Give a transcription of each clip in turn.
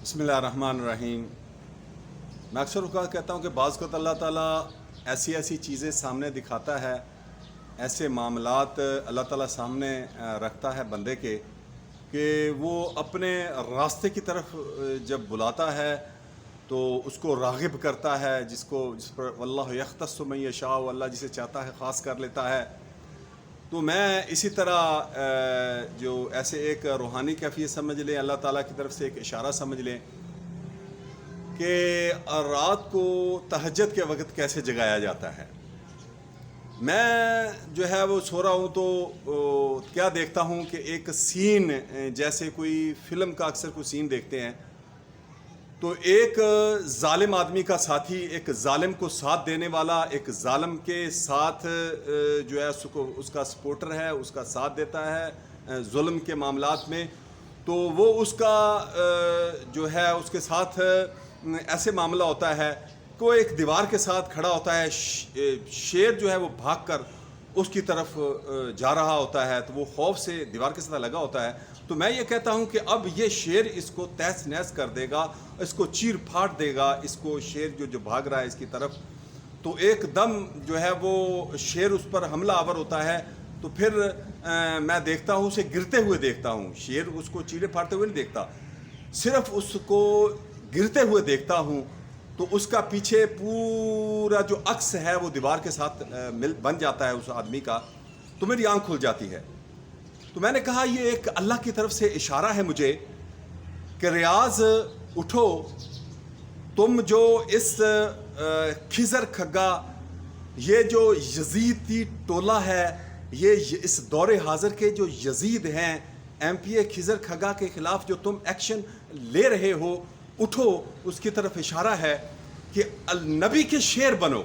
بسم اللہ الرحمن الرحیم۔ میں اکثر اوقات کہتا ہوں کہ بعض اوقات اللہ تعالیٰ ایسی ایسی چیزیں سامنے دکھاتا ہے، ایسے معاملات اللہ تعالیٰ سامنے رکھتا ہے بندے کے کہ وہ اپنے راستے کی طرف جب بلاتا ہے تو اس کو راغب کرتا ہے، جس پر واللہ یختص من یشاء، اللہ جسے چاہتا ہے خاص کر لیتا ہے۔ تو میں اسی طرح جو ایسے ایک روحانی کیفیت سمجھ لیں، اللہ تعالیٰ کی طرف سے ایک اشارہ سمجھ لیں کہ رات کو تہجد کے وقت کیسے جگایا جاتا ہے۔ میں جو ہے وہ سو رہا ہوں تو کیا دیکھتا ہوں کہ ایک سین، جیسے کوئی فلم کا اکثر کوئی سین دیکھتے ہیں تو ایک ظالم آدمی کا ساتھی، ایک ظالم کو ساتھ دینے والا، ایک ظالم کے ساتھ جو ہے اس کا سپورٹر ہے، اس کا ساتھ دیتا ہے ظلم کے معاملات میں، تو وہ اس کا جو ہے اس کے ساتھ ایسے معاملہ ہوتا ہے کہ وہ ایک دیوار کے ساتھ کھڑا ہوتا ہے، شیر جو ہے وہ بھاگ کر اس کی طرف جا رہا ہوتا ہے، تو وہ خوف سے دیوار کے ساتھ لگا ہوتا ہے۔ تو میں یہ کہتا ہوں کہ اب یہ شیر اس کو تہس نہس کر دے گا، اس کو چیر پھاڑ دے گا، اس کو شیر جو بھاگ رہا ہے اس کی طرف، تو ایک دم جو ہے وہ شیر اس پر حملہ آور ہوتا ہے۔ تو پھر میں دیکھتا ہوں اسے گرتے ہوئے دیکھتا ہوں، شیر اس کو چیرے پھاڑتے ہوئے نہیں دیکھتا، صرف اس کو گرتے ہوئے دیکھتا ہوں۔ تو اس کا پیچھے پورا جو عکس ہے وہ دیوار کے ساتھ بن جاتا ہے اس آدمی کا، تو میری آنکھ کھل جاتی ہے۔ تو میں نے کہا یہ ایک اللہ کی طرف سے اشارہ ہے مجھے کہ ریاض اٹھو، تم جو اس کھزر کھگا، یہ جو یزیدی ٹولہ ہے، یہ اس دور حاضر کے جو یزید ہیں، ایم پی اے کھزر کھگا کے خلاف جو تم ایکشن لے رہے ہو، اٹھو، اس کی طرف اشارہ ہے کہ نبی کے شیر بنو۔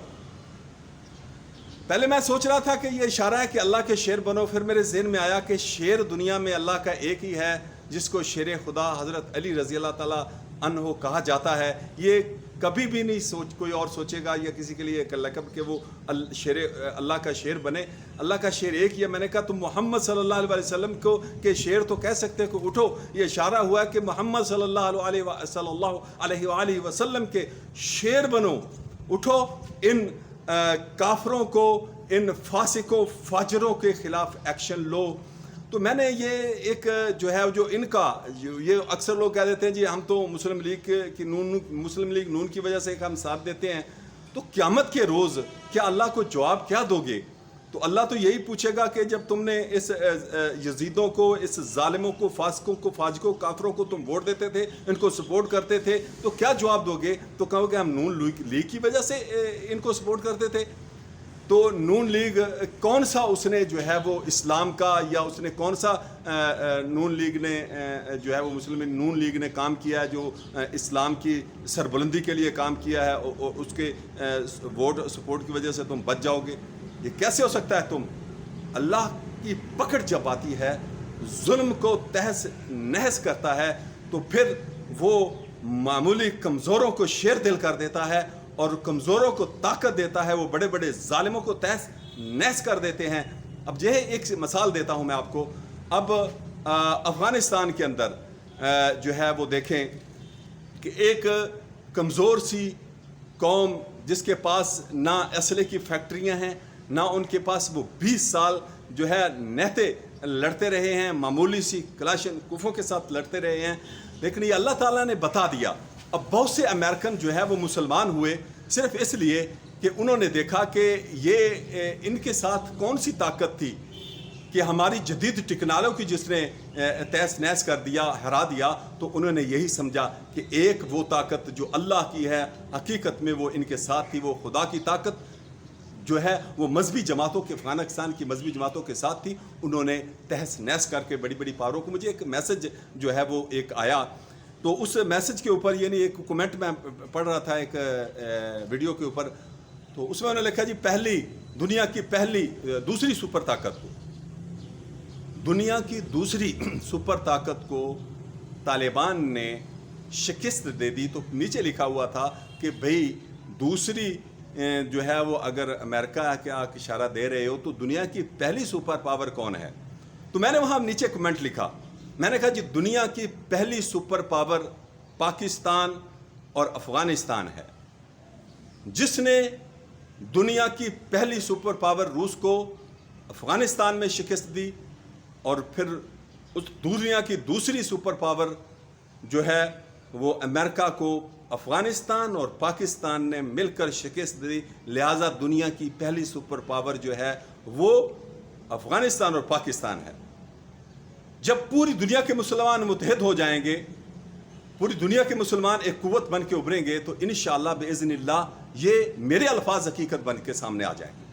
پہلے میں سوچ رہا تھا کہ یہ اشارہ ہے کہ اللہ کے شیر بنو، پھر میرے ذہن میں آیا کہ شیر دنیا میں اللہ کا ایک ہی ہے جس کو شیر خدا حضرت علی رضی اللہ تعالیٰ عنہ کہا جاتا ہے۔ یہ کبھی بھی نہیں کوئی اور سوچے گا یا کسی کے لیے ایک لقب کہ وہ اللہ کا شیر بنے۔ اللہ کا شیر ایک ہی ہے۔ میں نے کہا تم محمد صلی اللہ علیہ وسلم کو کہ شیر تو کہہ سکتے کہ اٹھو، یہ اشارہ ہوا ہے کہ محمد صلی اللہ علیہ وآلہ وسلم کے شیر بنو، اٹھو، ان کافروں کو، ان فاسقوں فاجروں کے خلاف ایکشن لو۔ تو میں نے یہ ایک جو ہے جو ان کا یہ اکثر لوگ کہہ دیتے ہیں جی ہم تو مسلم لیگ نون کی وجہ سے ہم ساتھ دیتے ہیں، تو قیامت کے روز کیا اللہ کو جواب کیا دو گے؟ تو اللہ تو یہی پوچھے گا کہ جب تم نے اس یزیدوں کو، اس ظالموں کو، فاسقوں کو، فاجروں، کافروں کو تم ووٹ دیتے تھے، ان کو سپورٹ کرتے تھے، تو کیا جواب دو گے؟ تو کہو کہ ہم نون لیگ کی وجہ سے ان کو سپورٹ کرتے تھے۔ تو نون لیگ کون سا اس نے جو ہے وہ اسلام کا، یا اس نے کون سا نون لیگ نے جو ہے وہ مسلم نون لیگ نے کام کیا ہے جو اسلام کی سربلندی کے لیے کام کیا ہے، اس کے ووٹ سپورٹ کی وجہ سے تم بچ جاؤ گے؟ یہ کیسے ہو سکتا ہے؟ تم اللہ کی پکڑ جب آتی ہے، ظلم کو تہس نہس کرتا ہے، تو پھر وہ معمولی کمزوروں کو شیر دل کر دیتا ہے اور کمزوروں کو طاقت دیتا ہے، وہ بڑے بڑے ظالموں کو تہس نہس کر دیتے ہیں۔ اب یہ ایک مثال دیتا ہوں میں آپ کو۔ اب افغانستان کے اندر جو ہے وہ دیکھیں کہ ایک کمزور سی قوم جس کے پاس نہ اسلحے کی فیکٹریاں ہیں، نہ ان کے پاس، وہ 20 سال جو ہے نہتے لڑتے رہے ہیں، معمولی سی کلاشن کوفوں کے ساتھ لڑتے رہے ہیں، لیکن یہ اللہ تعالیٰ نے بتا دیا۔ اب بہت سے امریکن جو ہے وہ مسلمان ہوئے صرف اس لیے کہ انہوں نے دیکھا کہ یہ ان کے ساتھ کون سی طاقت تھی کہ ہماری جدید ٹیکنالوجی جس نے تہس نہس کر دیا، ہرا دیا، تو انہوں نے یہی سمجھا کہ ایک وہ طاقت جو اللہ کی ہے، حقیقت میں وہ ان کے ساتھ تھی، وہ خدا کی طاقت جو ہے وہ مذہبی جماعتوں کے، افغانستان کی مذہبی جماعتوں کے ساتھ تھی۔ انہوں نے تہس نہس کر کے بڑی بڑی پاروں کو، مجھے ایک میسج جو ہے وہ ایک آیا، تو اس میسج کے اوپر یعنی ایک کومنٹ میں پڑھ رہا تھا ایک ویڈیو کے اوپر، تو اس میں انہوں نے لکھا جی دنیا کی دوسری سپر طاقت کو، دنیا کی دوسری سپر طاقت کو طالبان نے شکست دے دی۔ تو نیچے لکھا ہوا تھا کہ بھئی دوسری جو ہے وہ اگر امریکہ کے اشارہ دے رہے ہو تو دنیا کی پہلی سپر پاور کون ہے؟ تو میں نے وہاں نیچے کمنٹ لکھا، میں نے کہا جی دنیا کی پہلی سپر پاور پاکستان اور افغانستان ہے، جس نے دنیا کی پہلی سپر پاور روس کو افغانستان میں شکست دی، اور پھر اس دنیا کی دوسری سپر پاور جو ہے وہ امریکہ کو افغانستان اور پاکستان نے مل کر شکست دی۔ لہٰذا دنیا کی پہلی سپر پاور جو ہے وہ افغانستان اور پاکستان ہے۔ جب پوری دنیا کے مسلمان متحد ہو جائیں گے، پوری دنیا کے مسلمان ایک قوت بن کے ابھریں گے، تو انشاءاللہ بإذن اللہ یہ میرے الفاظ حقیقت بن کے سامنے آ جائیں گے۔